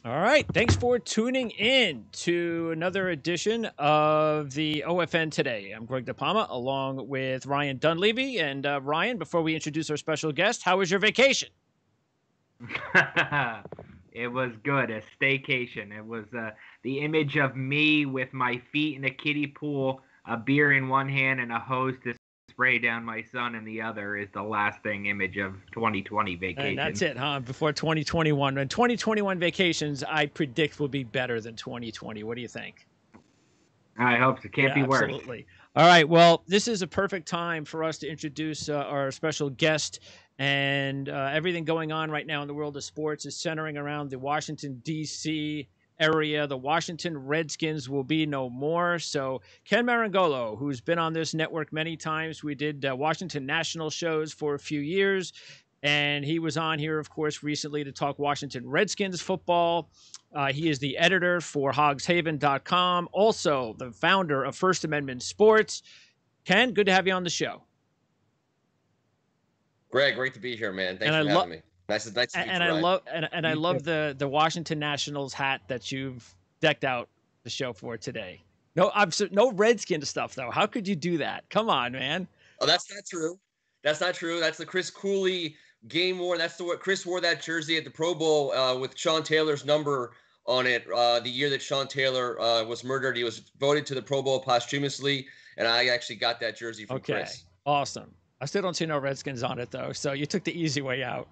All right. Thanks for tuning in to another edition of the OFN Today. I'm Greg DePalma along with Ryan Dunleavy. And Ryan, before we introduce our special guest, how was your vacation? It was good, a staycation. It was the image of me with my feet in a kiddie pool, a beer in one hand, and a hose to spray down my son in the other is the lasting image of 2020 And that's vacation. it, huh? Before 2021. And 2021 vacations, I predict, will be better than 2020. What do you think? I hope so. Can't Yeah, be worse. absolutely. All right. Well, this is a perfect time for us to introduce our special guest. And everything going on right now in the world of sports is centering around the Washington, D.C. area. The Washington Redskins will be no more. So, Ken Marangolo, who's been on this network many times, we did Washington National shows for a few years. And he was on here, of course, recently to talk Washington Redskins football. He is the editor for hogshaven.com, also the founder of First Amendment Sports. Ken, good to have you on the show. Greg, great to be here, man. And Thanks I for love having me. Nice to meet and you, I Ryan. love and I You love too. the Washington Nationals hat that you've decked out the show for today. No, no Redskins stuff though. How could you do that? Come on, man. Oh, that's not true. That's not true. That's the Chris Cooley game worn. That's the what Chris wore that jersey at the Pro Bowl with Sean Taylor's number on it. The year that Sean Taylor was murdered, he was voted to the Pro Bowl posthumously, and I actually got that jersey from Okay, Chris. awesome. I still don't see no Redskins on it though, so you took the easy way out.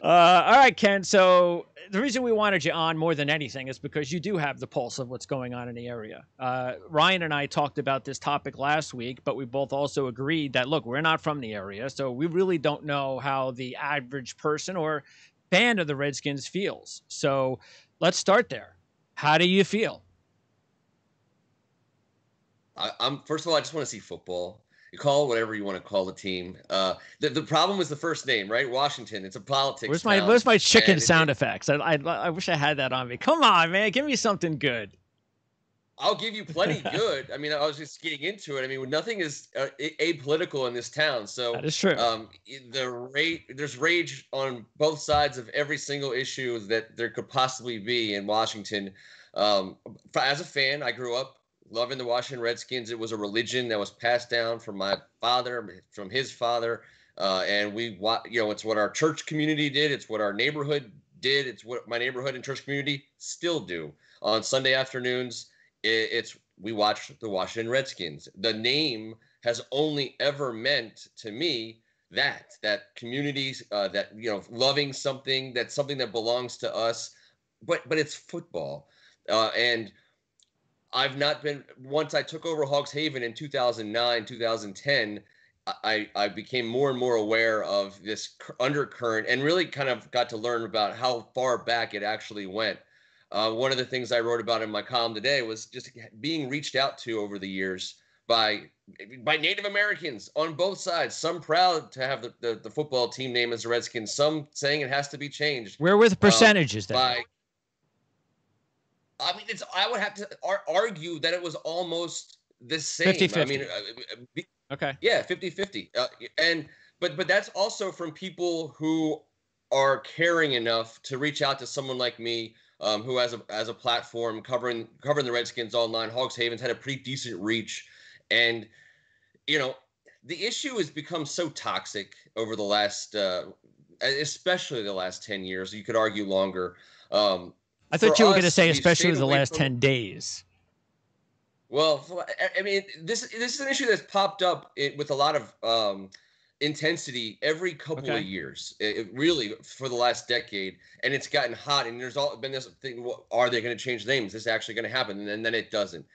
All right, Ken. So the reason we wanted you on more than anything is because you do have the pulse of what's going on in the area. Ryan and I talked about this topic last week, but we both also agreed that look, we're not from the area, so we really don't know how the average person or fan of the Redskins feels. So let's start there. How do you feel? I'm first of all, I just want to see football. You call it whatever you want to call the team. The problem is the first name, right? Washington. It's a politics town, Where's my chicken and sound effects? I wish I had that on me. Come on, man, give me something good. I'll give you plenty good. I mean, I was just getting into it. I mean, nothing is apolitical in this town. So That is true. there's rage on both sides of every single issue that there could possibly be in Washington. As a fan, I grew up loving the Washington Redskins. It was a religion that was passed down from my father, from his father, and it's what our church community did. It's what our neighborhood did. It's what my neighborhood and church community still do on Sunday afternoons. It's we watch the Washington Redskins. The name has only ever meant to me that communities that loving something, that's something that belongs to us, but it's football, and I've not been once I took over Hogs Haven in 2009, 2010. I became more and more aware of this undercurrent and really kind of got to learn about how far back it actually went. One of the things I wrote about in my column today was just being reached out to over the years by Native Americans on both sides. Some proud to have the football team name as the Redskins. Some saying it has to be changed. Where were the percentages then? I mean, I would have to argue that it was almost the same. 50-50. I mean, Okay. yeah, 50-50. But that's also from people who are caring enough to reach out to someone like me, who has a platform covering the Redskins online. Hogs Haven's had a pretty decent reach, and the issue has become so toxic over the last, especially the last 10 years. You could argue longer. I thought you were going to us, say we've especially stayed the away last from 10 days. Well, I mean, this is an issue that's popped up with a lot of intensity every couple Okay. of years. It really for the last decade, and it's gotten hot. And there's all been this thing: are they going to change names? Is this actually going to happen? And then it doesn't.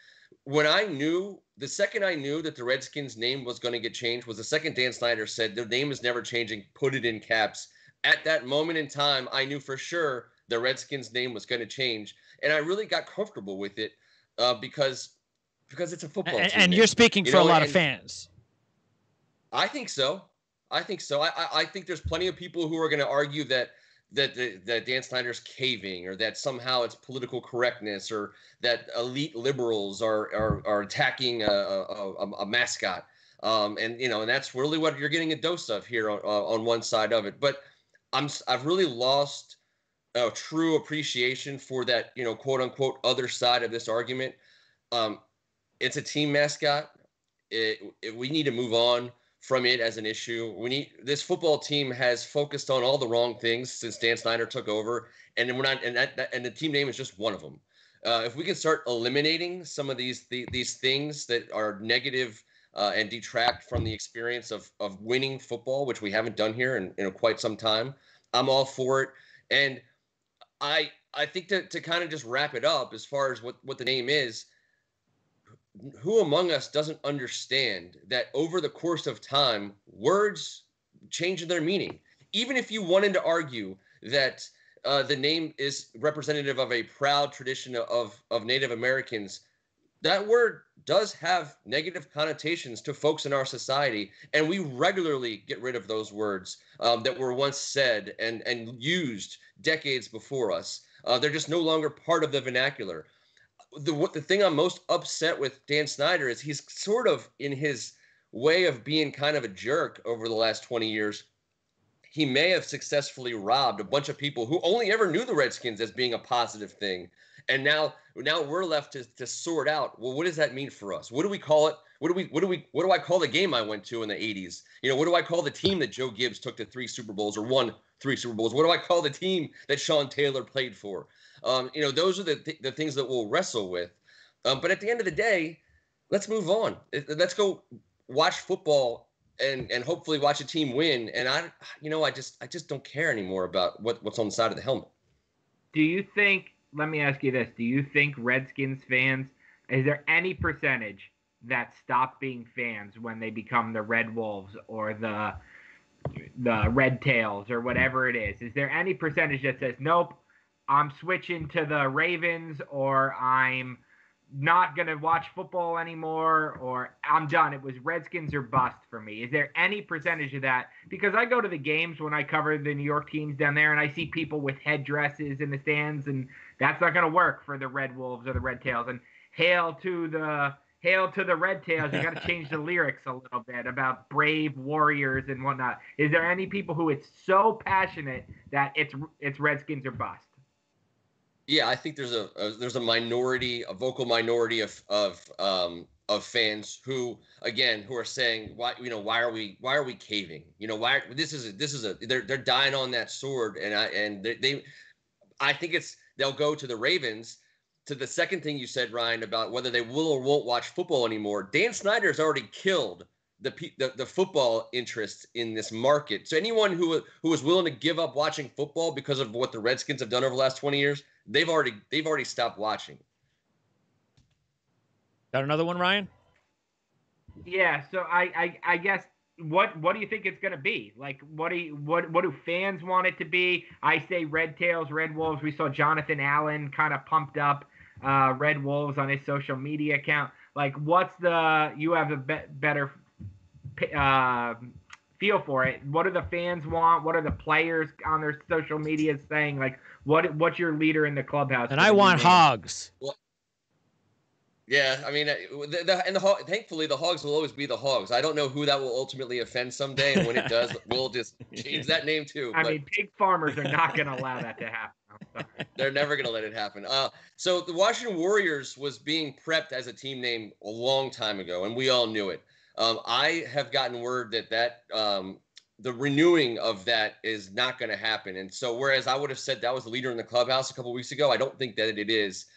The second I knew that the Redskins' name was going to get changed was the second Dan Snyder said their name is never changing. Put it in caps. At that moment in time, I knew for sure the Redskins' name was going to change, and I really got comfortable with it because it's a football team. And you're speaking for a lot of fans. I think so. I think there's plenty of people who are going to argue that Dan Snyder's caving, or that somehow it's political correctness, or that elite liberals are attacking a mascot. And that's really what you're getting a dose of here on one side of it. But I've really lost true appreciation for that, quote unquote other side of this argument. It's a team mascot. We need to move on from it as an issue. This football team has focused on all the wrong things since Dan Snyder took over, and the team name is just one of them. If we can start eliminating some of these things that are negative and detract from the experience of winning football, which we haven't done here in quite some time, I'm all for it. And I think to kind of just wrap it up as far as what the name is, who among us doesn't understand that over the course of time, words change their meaning? Even if you wanted to argue that the name is representative of a proud tradition of Native Americans, that word does have negative connotations to folks in our society, and we regularly get rid of those words that were once said and used decades before us. They're just no longer part of the vernacular. The thing I'm most upset with Dan Snyder is he's sort of, in his way of being kind of a jerk over the last 20 years, he may have successfully robbed a bunch of people who only ever knew the Redskins as being a positive thing. And now we're left to sort out, well, what does that mean for us? What do we call it? What do I call the game I went to in the 80s? What do I call the team that Joe Gibbs took to 3 Super Bowls or won 3 Super Bowls? What do I call the team that Sean Taylor played for? Those are the things that we'll wrestle with. But at the end of the day, let's move on. Let's go watch football and hopefully watch a team win. And I just don't care anymore about what's on the side of the helmet. Do you think, let me ask you this, do you think Redskins fans, is there any percentage that stop being fans when they become the Red Wolves or the Red Tails or whatever it is? Is there any percentage that says, nope, I'm switching to the Ravens, or I'm not going to watch football anymore, or I'm done? It was Redskins or bust for me. Is there any percentage of that? Because I go to the games when I cover the New York teams down there, and I see people with headdresses in the stands, and that's not going to work for the Red Wolves or the Red Tails. And hail to the Red Tails. You got to change the lyrics a little bit about brave warriors and whatnot. Is there any people who it's so passionate that it's Redskins or bust? Yeah, I think there's a minority, a vocal minority of fans who are saying, why are we caving? Why they're dying on that sword, and I think they'll go to the Ravens. To the second thing you said, Ryan, about whether they will or won't watch football anymore, Dan Snyder's already killed the football interest in this market. So anyone who was willing to give up watching football because of what the Redskins have done over the last 20 years, they've already stopped watching. Got another one, Ryan? Yeah. So I guess what do you think it's going to be? Like, what do fans want it to be? I say Red Tails, Red Wolves. We saw Jonathan Allen kind of pumped up Red Wolves on his social media account. Like, you have a better feel for it. What do the fans want? What are the players on their social media saying? Like, what's your leader in the clubhouse? And I want Hogs. Well, yeah, I mean, thankfully the Hogs will always be the Hogs. I don't know who that will ultimately offend someday, and when it does, we'll just change that name too. I mean, pig farmers are not going to allow that to happen. They're never going to let it happen. So the Washington Warriors was being prepped as a team name a long time ago, and we all knew it. I have gotten word that the renewing of that is not going to happen. And so whereas I would have said that was the leader in the clubhouse a couple of weeks ago, I don't think that it is.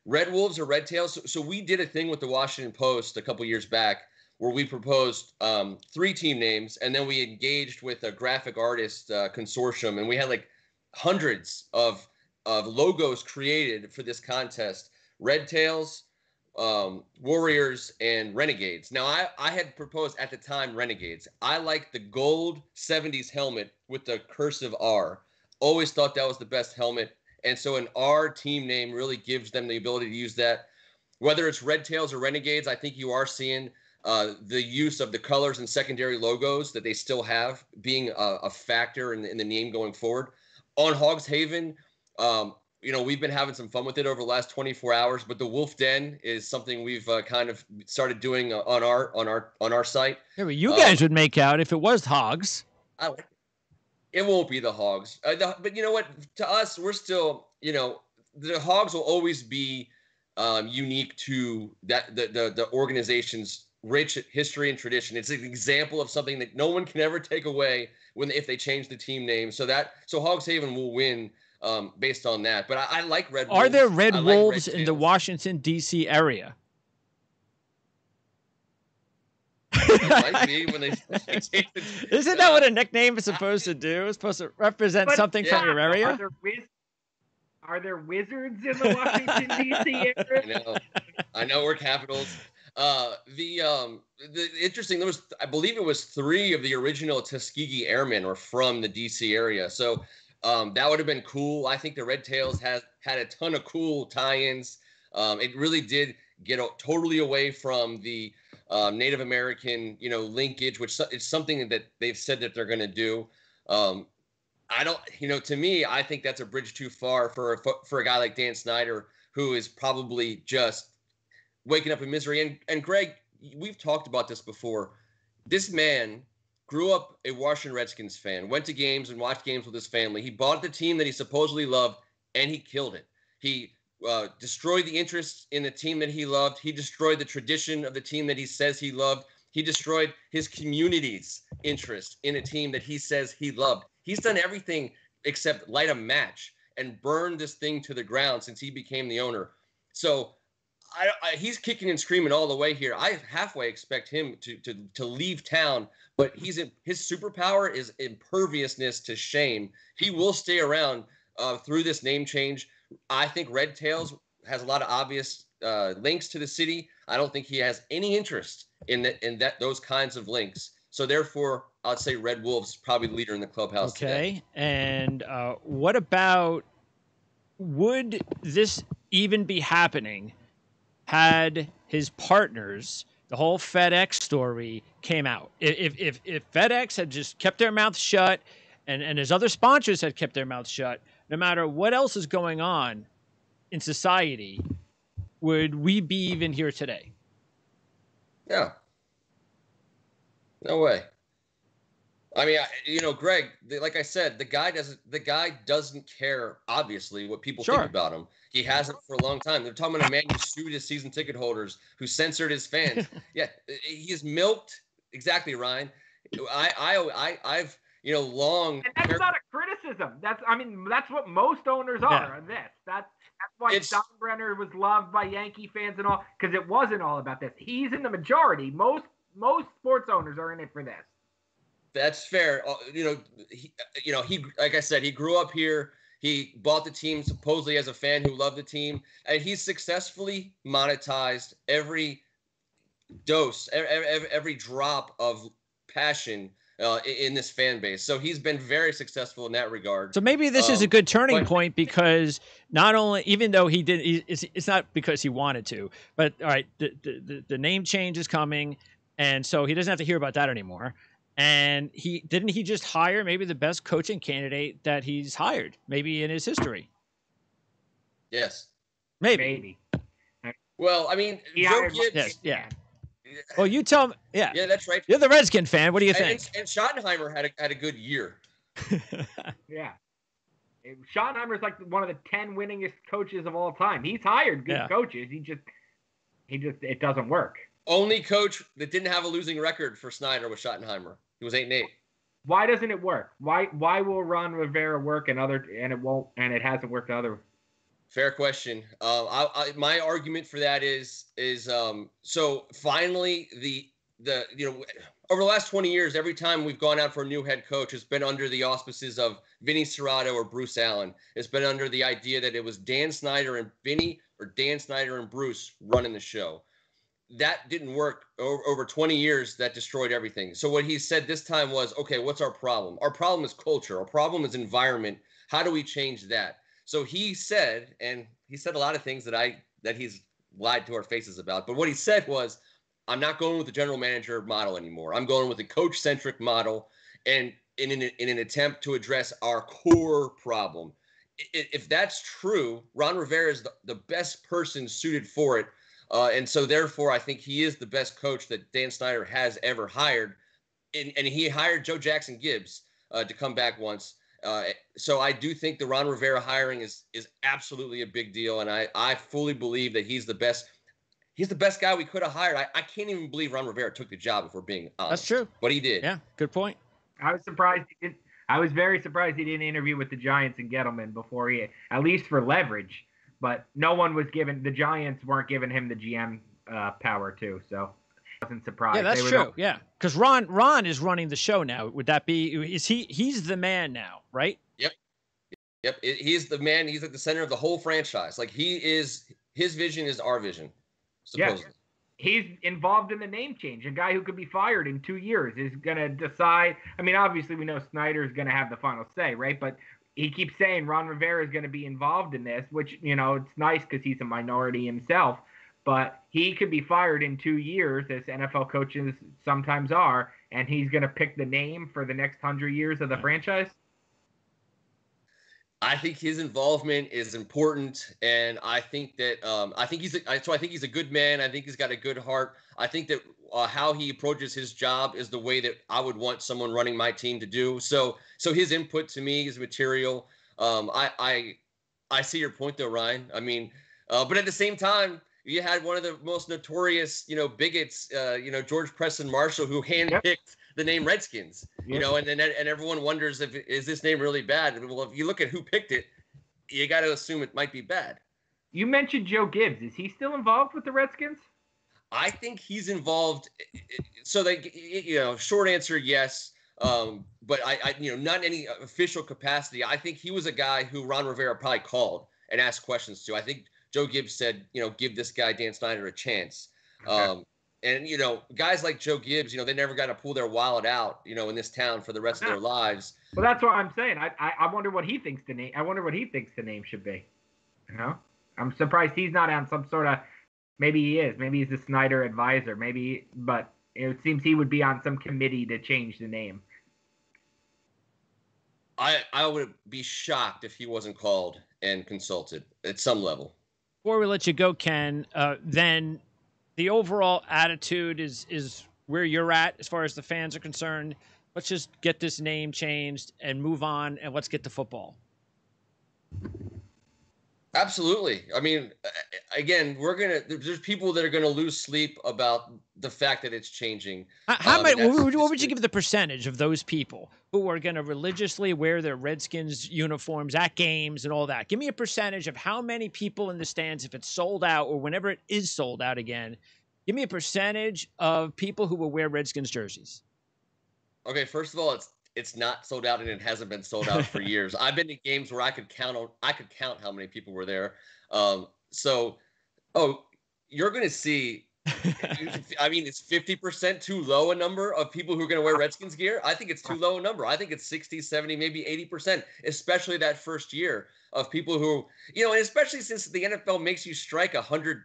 Red Wolves or Red Tails. So we did a thing with the Washington Post a couple years back where we proposed 3 team names, and then we engaged with a graphic artist consortium, and we had like hundreds of logos created for this contest. Red Tails, Warriors, and Renegades. Now, I had proposed at the time Renegades. I liked the gold 70s helmet with the cursive R. Always thought that was the best helmet. And so an R team name really gives them the ability to use that. Whether it's Red Tails or Renegades, I think you are seeing the use of the colors and secondary logos that they still have being a factor in the name going forward. On Hogs Haven, we've been having some fun with it over the last 24 hours, but the Wolf Den is something we've kind of started doing on our site. Yeah, but you guys would make out if it was Hogs. I like it. It won't be the Hogs. But you know what? To us, we're still, the Hogs will always be unique to the organization's rich history and tradition. It's an example of something that no one can ever take away if they change the team name. So Hogs Haven will win based on that. But I like Red Wolves. Are there Red Wolves Red in the Washington, D.C. area? Might be when they Isn't that what a nickname is supposed to do? It's supposed to represent something from your area? Are there wizards in the Washington D.C. area? I know we're Capitals. The interesting, I believe it was 3 of the original Tuskegee Airmen were from the D.C. area. So that would have been cool. I think the Red Tails had a ton of cool tie-ins. It really did get totally away from the Native American, linkage, which is something that they've said that they're going to do. To me, I think that's a bridge too far for a guy like Dan Snyder, who is probably just waking up in misery. And Greg, we've talked about this before. This man grew up a Washington Redskins fan, went to games and watched games with his family. He bought the team that he supposedly loved, and he killed it. He destroyed the interest in the team that he loved. He destroyed the tradition of the team that he says he loved. He destroyed his community's interest in a team that he says he loved. He's done everything except light a match and burn this thing to the ground since he became the owner. So he's kicking and screaming all the way here. I halfway expect him to leave town, but his superpower is imperviousness to shame. He will stay around through this name change. I think Red Tails has a lot of obvious links to the city. I don't think he has any interest in those kinds of links. So therefore, I'd say Red Wolves probably the leader in the clubhouse today. And what about, would this even be happening had his partners, the whole FedEx story came out? If FedEx had just kept their mouth shut and his other sponsors had kept their mouth shut, no matter what else is going on in society, would we be even here today? Yeah. No way. I mean, Greg, like I said, the guy doesn't care, obviously, what people think about him. He hasn't for a long time. They're talking about a man who sued his season ticket holders, who censored his fans. Yeah, he's milked. Exactly, Ryan. I've long. And that's not a criticism. That's what most owners are on this. That's why Steinbrenner was loved by Yankee fans and all, because it wasn't all about this. He's in the majority. Most sports owners are in it for this. That's fair. He like I said, he grew up here. He bought the team supposedly as a fan who loved the team, and he's successfully monetized every dose, every drop of passion in this fan base. So he's been very successful in that regard. So maybe this is a good turning point, because not only, even though he did, it's not because he wanted to, but all right, the name change is coming, and so he doesn't have to hear about that anymore. And he just hire maybe the best coaching candidate that he's hired, maybe in his history. Yes. Maybe. Well, I mean, Joe Gibbs. Yes, yeah. Well, you tell me. Yeah. Yeah, that's right. You're the Redskin fan. What do you think? And Schottenheimer had a good year. Yeah. Schottenheimer's like one of the 10 winningest coaches of all time. He's hired good coaches. He just it doesn't work. Only coach that didn't have a losing record for Snyder was Schottenheimer. He was 8-8. Why doesn't it work? Why will Ron Rivera work and it won't, and it hasn't worked other? Fair question. My argument for that is so finally the over the last 20 years, every time we've gone out for a new head coach, it's been under the auspices of Vinny Serrato or Bruce Allen. It's been under the idea that it was Dan Snyder and Vinny, or Dan Snyder and Bruce running the show. That didn't work over 20 years. That destroyed everything. So what he said this time was, okay, what's our problem? Our problem is culture. Our problem is environment. How do we change that? So he said, and he said a lot of things that he's lied to our faces about. But what he said was, I'm not going with the general manager model anymore. I'm going with the coach-centric model, and in an attempt to address our core problem. If that's true, Ron Rivera is the best person suited for it. And so, therefore, I think he is the best coach that Dan Snyder has ever hired. And he hired Joe Jackson Gibbs, to come back once. So I do think the Ron Rivera hiring is absolutely a big deal, and I fully believe that he's the best. He's the best guy we could have hired. I can't even believe Ron Rivera took the job, if we're being honest. That's true. But he did. Yeah, good point. I was surprised he didn't. I was very surprised he didn't interview with the Giants and Gettleman before he, at least for leverage. But no one was given. The Giants weren't giving him the GM power too, so I wasn't surprised. Yeah, that's true. Yeah, because Ron is running the show now. Would that be? Is he? He's the man now, right? Yep. He's the man. He's at the center of the whole franchise. Like he is. His vision is our vision. Supposedly. Yes. He's involved in the name change. A guy who could be fired in 2 years is going to decide. I mean, obviously, we know Snyder's going to have the final say, right? But he keeps saying Ron Rivera is going to be involved in this, which, it's nice because he's a minority himself. But he could be fired in 2 years, as NFL coaches sometimes are, and he's going to pick the name for the next 100 years of the franchise. I think his involvement is important, and I think that I think he's a good man. I think he's got a good heart. I think that how he approaches his job is the way that I would want someone running my team to do. So his input to me is material. I see your point though, Ryan. I mean, but at the same time, you had one of the most notorious, bigots, George Preston Marshall, who handpicked the name Redskins, and everyone wonders is this name really bad? Well, if you look at who picked it, you got to assume it might be bad. You mentioned Joe Gibbs. Is he still involved with the Redskins? I think he's involved. So short answer, yes. But I not in any official capacity. I think he was a guy who Ron Rivera probably called and asked questions to. I think Joe Gibbs said, give this guy Dan Snyder a chance. Okay. And, guys like Joe Gibbs, they never got to pull their wallet out, in this town for the rest of their lives. Well, that's what I'm saying. I wonder what he thinks the name. I wonder what he thinks the name should be. I'm surprised he's not on some sort of. Maybe he is. Maybe he's the Snyder advisor. Maybe, but it seems he would be on some committee to change the name. I would be shocked if he wasn't called and consulted at some level. Before we let you go, Ken, then the overall attitude is where you're at as far as the fans are concerned. Let's just get this name changed and move on, and let's get to football. Absolutely. I mean, again, there's people that are going to lose sleep about the fact that it's changing. What would you give the percentage of those people who are going to religiously wear their Redskins uniforms at games and all that? Give me a percentage of how many people in the stands, if it's sold out or whenever it is sold out again, give me a percentage of people who will wear Redskins jerseys. Okay, first of all, it's not sold out, and it hasn't been sold out for years. I've been to games where I could count how many people were there. You're going to see. I mean, it's 50% too low a number of people who are going to wear Redskins gear. I think it's too low a number. I think it's 60, 70, maybe 80%, especially that first year of people who, and especially since the NFL makes you strike $100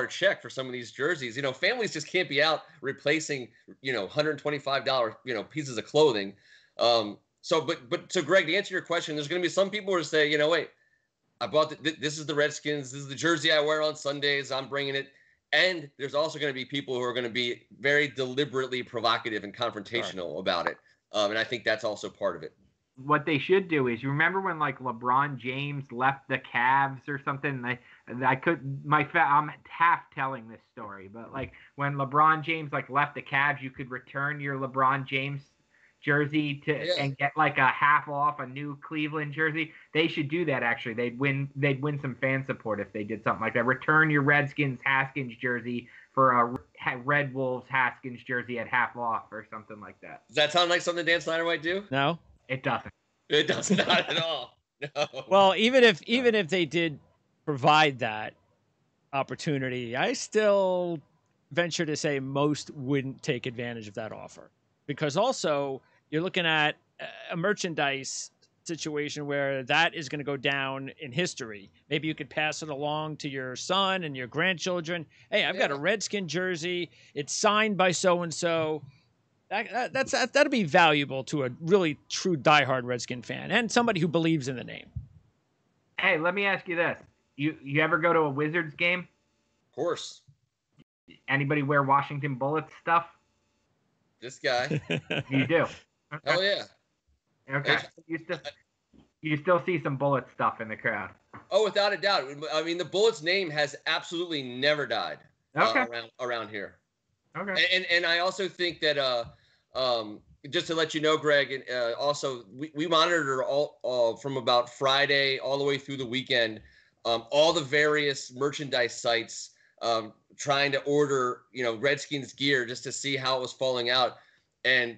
check for some of these jerseys. Families just can't be out replacing, $125, pieces of clothing. So Greg, to answer your question, there's going to be some people who say, wait, I bought this is the Redskins. This is the jersey I wear on Sundays. I'm bringing it. And there's also going to be people who are going to be very deliberately provocative and confrontational about it. And I think that's also part of it. What they should do is, you remember when LeBron James left the Cavs or something? I'm half telling this story, but when LeBron James left the Cavs, you could return your LeBron James jersey and get a half off a new Cleveland jersey. They should do that. Actually, they'd win some fan support if they did something like that. Return your Redskins Haskins jersey for a Red Wolves Haskins jersey at half off or something like that. Does that sound like something Dan Snyder might do? No, it doesn't. It does not at all. No. Well, even if they did provide that opportunity, I still venture to say most wouldn't take advantage of that offer, because also you're looking at a merchandise situation where that is going to go down in history. Maybe you could pass it along to your son and your grandchildren. Hey, I've got a Redskin jersey. It's signed by so-and-so. That'd be valuable to a really true diehard Redskin fan and somebody who believes in the name. Hey, let me ask you this. You ever go to a Wizards game? Of course. Anybody wear Washington Bullets stuff? This guy. You do? Okay. Hell yeah. Okay. You still see some bullet stuff in the crowd. Oh, without a doubt. I mean, the Bullets name has absolutely never died Okay. around here. Okay. And I also think that just to let you know, Greg, and also we monitor all from about Friday all the way through the weekend, all the various merchandise sites trying to order Redskins gear just to see how it was falling out, and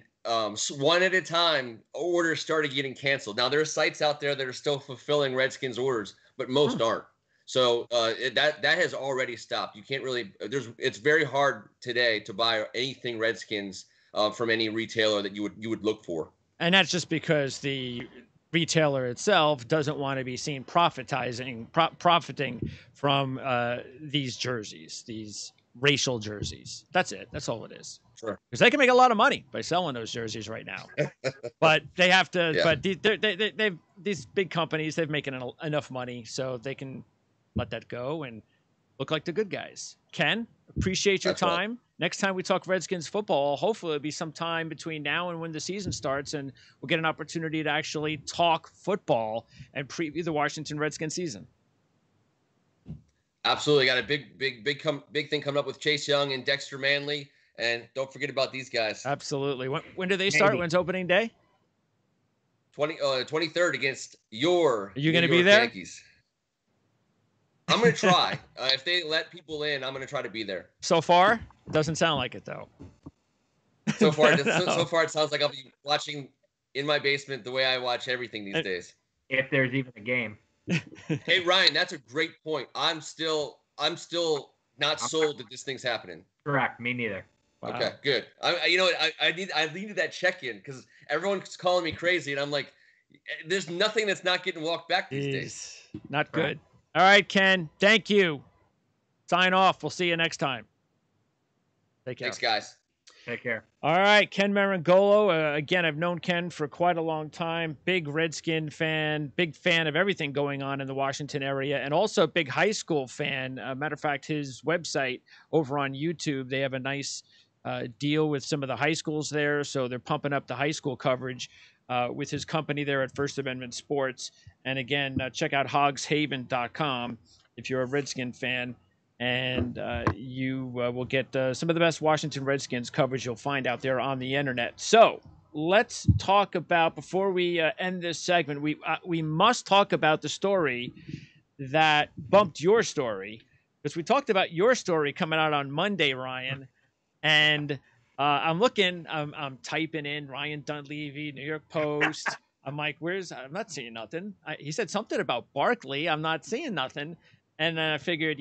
so one at a time orders started getting canceled. Now there are sites out there that are still fulfilling Redskins orders, but most aren't. So that has already stopped. You can't really it's very hard today to buy anything Redskins from any retailer that you would look for. And that's just because the retailer itself doesn't want to be seen profiting from these jerseys, these racial jerseys. That's it. That's all it is. Sure. Because they can make a lot of money by selling those jerseys right now. But they have to. Yeah. But these big companies, they've making enough money so they can let that go and look like the good guys. Ken, appreciate your time. Right. Next time we talk Redskins football, hopefully it'll be some time between now and when the season starts, and we'll get an opportunity to actually talk football and preview the Washington Redskins season. Absolutely. Got a big thing coming up with Chase Young and Dexter Manley. And don't forget about these guys. Absolutely. When do they start? When's opening day? 23rd against your Are you going to be there? Yankees. I'm going to try. If they let people in, I'm going to try to be there. So far? Doesn't sound like it, though. So far, so far it sounds like I'll be watching in my basement the way I watch everything these days. If there's even a game. Hey, Ryan, that's a great point. I'm still not sold that this thing's happening. Correct. Me neither. Wow. Okay, good. I needed that check-in because everyone's calling me crazy, and I'm like, there's nothing that's not getting walked back these days. Not good. All right, Ken. Thank you. Sign off. We'll see you next time. Take care. Thanks, guys. Take care. All right, Ken Marangolo. Again, I've known Ken for quite a long time. Big Redskin fan, big fan of everything going on in the Washington area, and also big high school fan. Matter of fact, his website over on YouTube, they have a nice deal with some of the high schools there, so they're pumping up the high school coverage with his company there at First Amendment Sports. And again, check out hogshaven.com if you're a Redskin fan. And you will get some of the best Washington Redskins coverage you'll find out there on the internet. So let's talk about, before we end this segment, we must talk about the story that bumped your story, because we talked about your story coming out on Monday, Ryan. And I'm typing in Ryan Dunleavy, New York Post. I'm like, I'm not seeing nothing. He said something about Barkley. I'm not seeing nothing. And then I figured,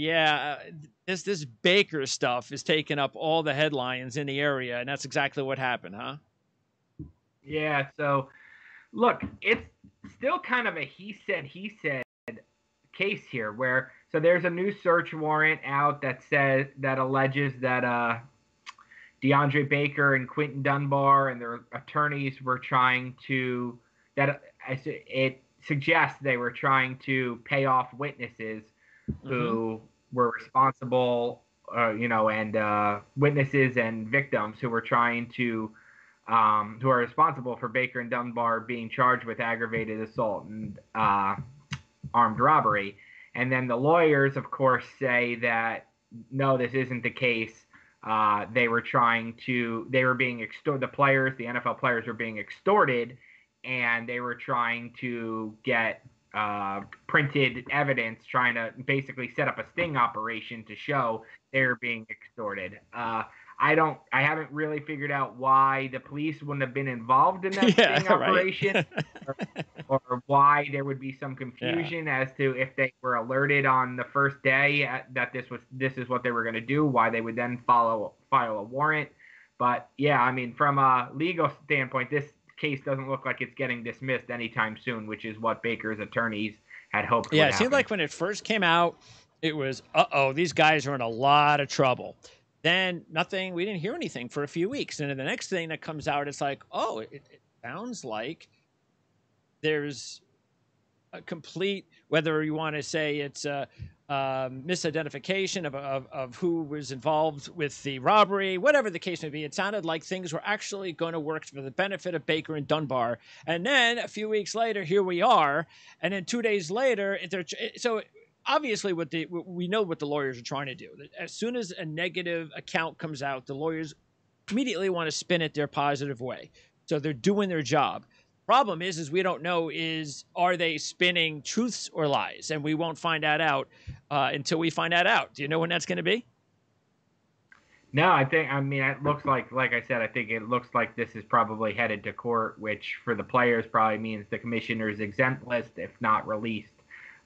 this Baker stuff is taking up all the headlines in the area, and that's exactly what happened, huh? Yeah, so, look, it's still kind of a he said case here, where, so there's a new search warrant out that alleges that DeAndre Baker and Quentin Dunbar and their attorneys were trying to, it suggests they were trying to pay off witnesses who were responsible, and witnesses and victims who were trying to, who are responsible for Baker and Dunbar being charged with aggravated assault and armed robbery. And then the lawyers, of course, say that, no, this isn't the case. They were being extorted. The NFL players were being extorted, and they were trying to get printed evidence, trying to basically set up a sting operation to show they're being extorted. I haven't really figured out why the police wouldn't have been involved in that sting operation, or why there would be some confusion as to if they were alerted on the first day that this is what they were going to do, why they would then file a warrant. But yeah, I mean, from a legal standpoint, this case doesn't look like it's getting dismissed anytime soon, which is what Baker's attorneys had hoped. Yeah, it seemed like when it first came out, it was, these guys are in a lot of trouble. Then nothing, we didn't hear anything for a few weeks. And then the next thing that comes out, it's like, it sounds like there's a complete, whether you want to say it's misidentification of who was involved with the robbery, whatever the case may be. It sounded like things were actually going to work for the benefit of Baker and Dunbar. And then a few weeks later, here we are. And then 2 days later, so obviously we know what the lawyers are trying to do. As soon as a negative account comes out, the lawyers immediately want to spin it their positive way. So they're doing their job. Problem is we don't know are they spinning truths or lies, and we won't find that out until we find that out. Do you know when that's going to be? No, it looks like I said, I think it looks like this is probably headed to court, which for the players probably means the commissioner's exempt list, if not released.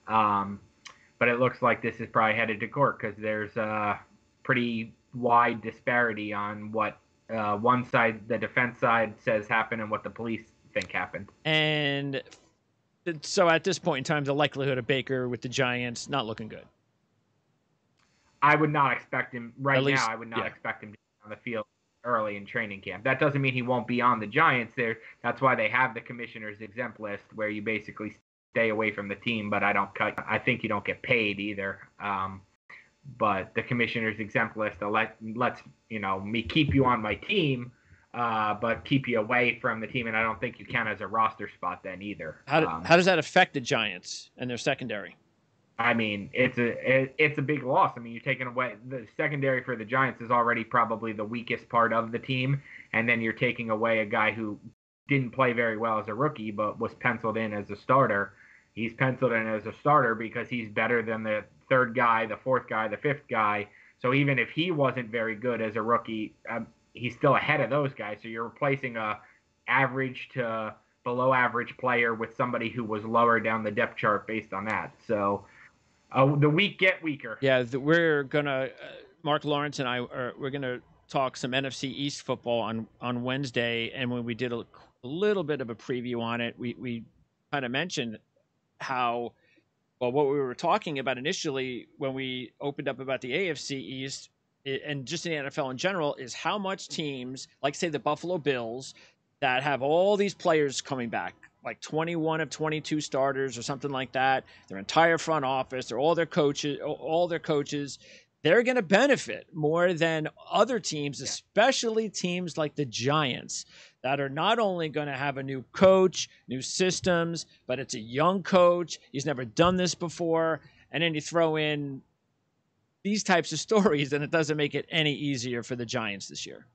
But it looks like this is probably headed to court because there's a pretty wide disparity on what one side, the defense side, says happened and what the police think happened. And so at this point in time, the likelihood of Baker with the Giants not looking good. I would not expect him now. I would not expect him to be on the field early in training camp. That doesn't mean he won't be on the Giants. That's why they have the commissioner's exempt list, where you basically stay away from the team, but I think you don't get paid either. But the commissioner's exempt list lets me keep you on my team, but keep you away from the team, and I don't think you can as a roster spot then either. How does that affect the Giants and their secondary? I mean, it's a big loss. I mean, you're taking away the secondary for the Giants is already probably the weakest part of the team, and then you're taking away a guy who didn't play very well as a rookie, but was penciled in as a starter. He's penciled in as a starter because he's better than the third guy, the fourth guy, the fifth guy. So even if he wasn't very good as a rookie, he's still ahead of those guys. So you're replacing a average to below average player with somebody who was lower down the depth chart based on that. So the weak get weaker. Yeah, we're gonna Mark Lawrence and we're gonna talk some NFC East football on Wednesday, and when we did a little bit of a preview on it, we kind of mentioned what we were talking about initially when we opened up about the AFC East and just in the NFL in general is how much teams, like say the Buffalo Bills, that have all these players coming back, like 21 of 22 starters or something like that, their entire front office, all their coaches, they're going to benefit more than other teams, especially teams like the Giants, that are not only going to have a new coach, new systems, but it's a young coach. He's never done this before. And then you throw in these types of stories, and it doesn't make it any easier for the Giants this year.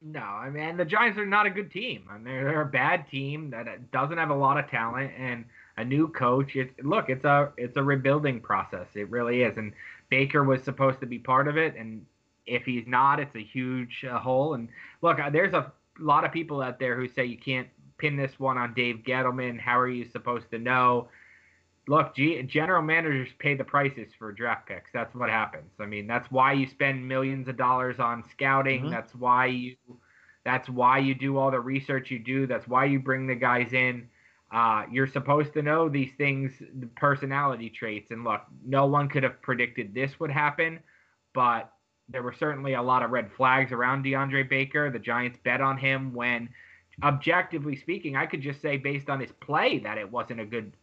No, I mean, the Giants are not a good team. I mean, they're a bad team that doesn't have a lot of talent and a new coach. It's a rebuilding process. It really is. And Baker was supposed to be part of it. And if he's not, it's a huge hole. And look, there's a lot of people out there who say you can't pin this one on Dave Gettleman. How are you supposed to know? Look, general managers pay the prices for draft picks. That's what happens. I mean, that's why you spend millions of dollars on scouting. Mm-hmm. That's why you do all the research you do. That's why you bring the guys in. You're supposed to know these things, the personality traits. And look, no one could have predicted this would happen, but there were certainly a lot of red flags around DeAndre Baker. The Giants bet on him when, objectively speaking, I could just say based on his play that it wasn't a good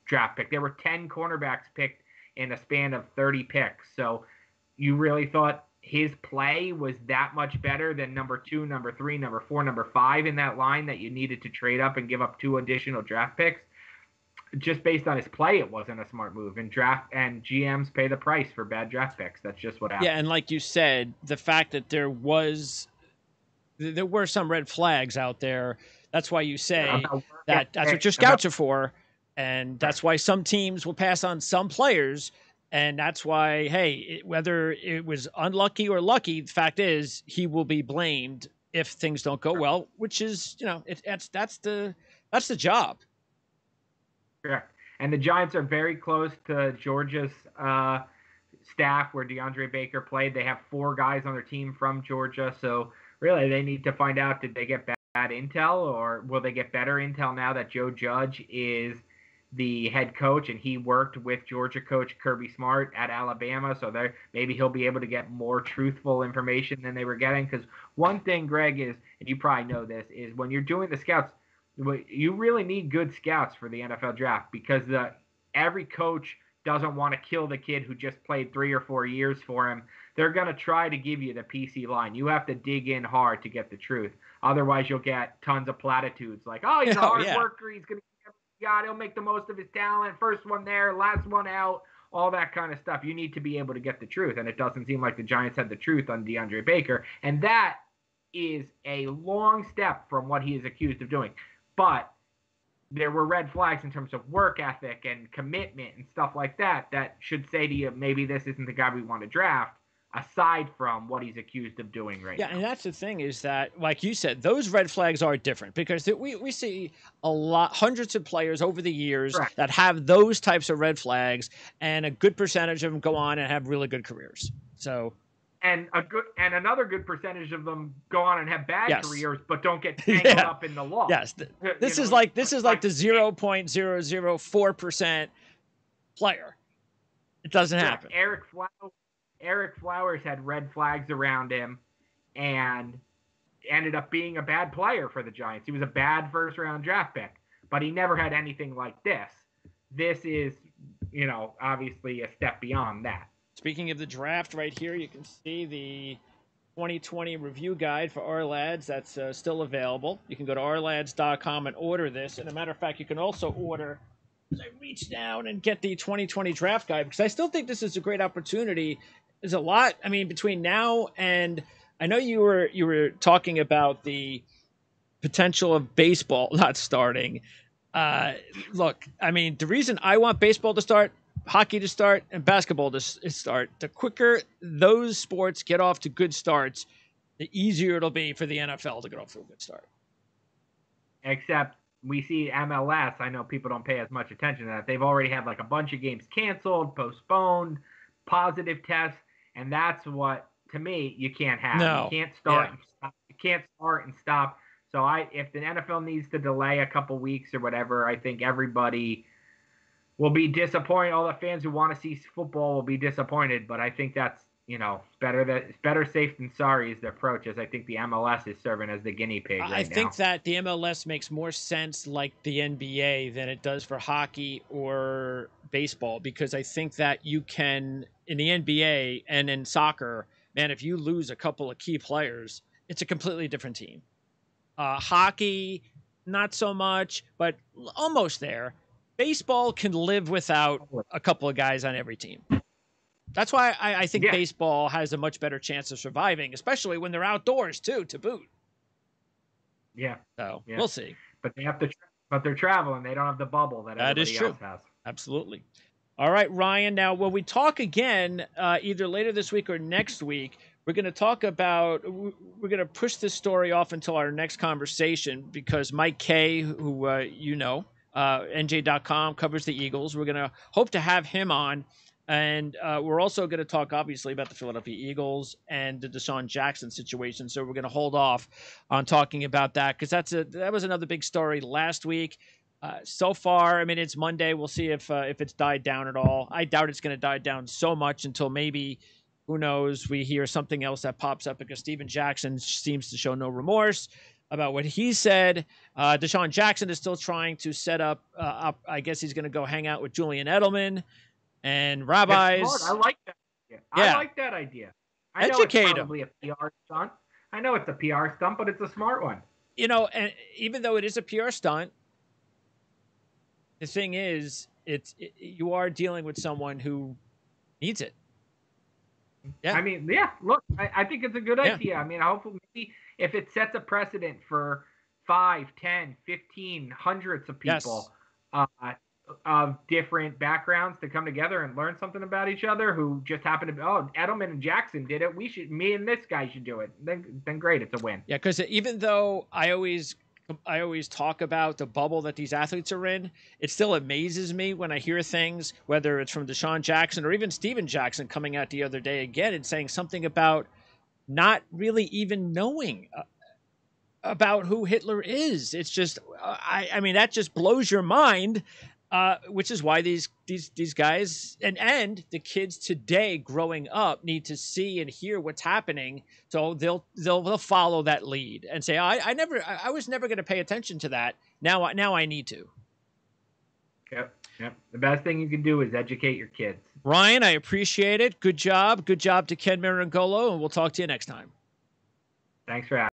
draft pick. There were 10 cornerbacks picked in a span of 30 picks. So you really thought his play was that much better than number 2, number 3, number 4, number 5 in that line that you needed to trade up and give up 2 additional draft picks? Just based on his play, it wasn't a smart move. And GMs pay the price for bad draft picks. That's just what happens. Yeah, and like you said, the fact that there were some red flags out there, that's why you say that's what your scouts are for. And that's why some teams will pass on some players. And that's why, whether it was unlucky or lucky, the fact is he will be blamed if things don't go well, which is, that's the job. Correct. And the Giants are very close to Georgia's staff where DeAndre Baker played. They have 4 guys on their team from Georgia. So really they need to find out, did they get bad intel or will they get better intel now that Joe Judge is the head coach and he worked with Georgia coach Kirby Smart at Alabama, so maybe he'll be able to get more truthful information than they were getting. Because one thing, Greg, is, and you probably know this, is when you're doing the scouts, you really need good scouts for the NFL draft because every coach doesn't want to kill the kid who just played 3 or 4 years for him. They're going to try to give you the PC line. You have to dig in hard to get the truth. Otherwise, you'll get tons of platitudes like, oh, he's a hard worker. He's going to God, he'll make the most of his talent. First one there, last one out, all that kind of stuff. You need to be able to get the truth, and it doesn't seem like the Giants had the truth on DeAndre Baker, and that is a long step from what he is accused of doing. But there were red flags in terms of work ethic and commitment and stuff like that that should say to you, maybe this isn't the guy we want to draft, aside from what he's accused of doing right now. Yeah, and that's the thing is that, like you said, those red flags are different because we see hundreds of players over the years that have those types of red flags, and a good percentage of them go on and have really good careers. So, and another good percentage of them go on and have bad careers, but don't get tangled up in the law. Yes, this is like the 0.004% player. It doesn't happen. Eric Flowers had red flags around him and ended up being a bad player for the Giants. He was a bad first-round draft pick, but he never had anything like this. This is, obviously a step beyond that. Speaking of the draft, right here, you can see the 2020 review guide for Ourlads. That's still available. You can go to ourlads.com and order this. And as a matter of fact, you can also order, as I reach down and get the 2020 draft guide, because I still think this is a great opportunity. There's a lot, between now and I know you were talking about the potential of baseball not starting. Look, the reason I want baseball to start, hockey to start, and basketball to start, the quicker those sports get off to good starts, the easier it'll be for the NFL to get off to a good start. Except we see MLS, I know people don't pay as much attention to that. They've already had like a bunch of games canceled, postponed, positive tests. And that's what, to me, you can't have. No. You can't start and stop. You can't start and stop. So if the NFL needs to delay a couple weeks or whatever, I think everybody will be disappointed. All the fans who want to see football will be disappointed. But I think that's, better safe than sorry is the approach, as I think the MLS is serving as the guinea pig right now. I think that the MLS makes more sense like the NBA than it does for hockey or baseball, because I think that you can, in the NBA and in soccer, man, if you lose a couple of key players, it's a completely different team. Hockey, not so much, but almost there. Baseball can live without a couple of guys on every team. That's why I think baseball has a much better chance of surviving, especially when they're outdoors too, to boot. Yeah. So we'll see. But they have to. But they're traveling. They don't have the bubble that everybody else has. Absolutely. All right, Ryan. Now, when we talk again, either later this week or next week, we're going to talk about. We're going to push this story off until our next conversation because Mike Kay, who NJ.com covers the Eagles. We're going to hope to have him on. And we're also going to talk, obviously, about the Philadelphia Eagles and the Deshaun Jackson situation. So we're going to hold off on talking about that because that was another big story last week. So far, it's Monday. We'll see if it's died down at all. I doubt it's going to die down so much until maybe, who knows, we hear something else that pops up because Steven Jackson seems to show no remorse about what he said. Deshaun Jackson is still trying to set up. I guess he's going to go hang out with Julian Edelman. And rabbis. I like that idea. I like that idea. I know it's probably a PR stunt. I know it's a PR stunt, but it's a smart one. And even though it is a PR stunt, the thing is, you are dealing with someone who needs it. Yeah. Look, I think it's a good idea. Hopefully, maybe if it sets a precedent for 5, 10, 15, hundreds of people, of different backgrounds to come together and learn something about each other who just happen to be, Edelman and Jackson did it. Me and this guy should do it. Then great. It's a win. Yeah. Cause even though I always talk about the bubble that these athletes are in, it still amazes me when I hear things, whether it's from Deshaun Jackson or even Steven Jackson coming out the other day again and saying something about not really even knowing about who Hitler is. It's just, that just blows your mind. Which is why these guys and the kids today growing up need to see and hear what's happening, so they'll follow that lead and say, I was never going to pay attention to that. Now I need to. Yep. The best thing you can do is educate your kids. Ryan, I appreciate it. Good job. Good job to Ken Marangolo, and we'll talk to you next time. Thanks for having me.